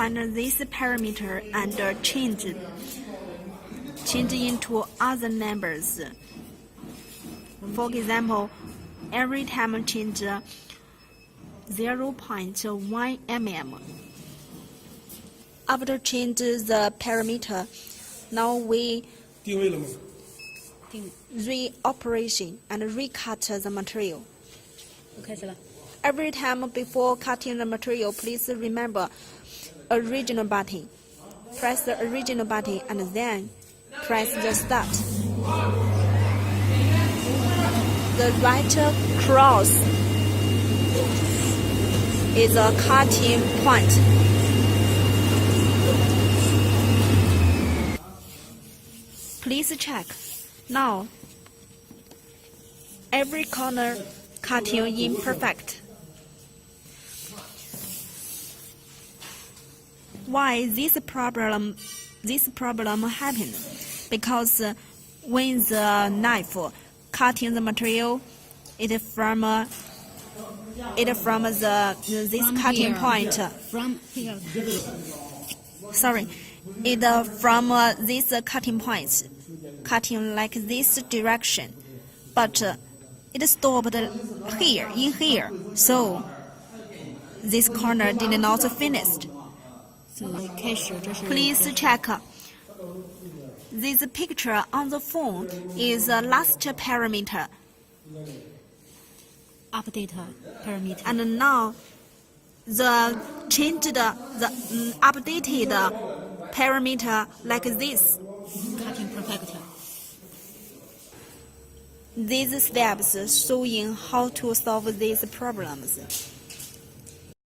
find this parameter and change into other numbers. For example, every time change 0.1 mm. After change the parameter, now we re-operation and recut the material. Every time before cutting the material, please remember original button. Press the original button and then press the start. The right cross is a cutting point. Please check. Now, every corner cutting imperfect. Why this problem happens? Because when the knife cutting the material, it from this cutting point. From here. Sorry, it from this cutting point, cutting like this direction, but it stopped here, so this corner did not finish. Please check. This picture on the phone is the last parameter. Update parameter. And now the updated parameter like this. Cutting perfect. These steps showing how to solve these problems.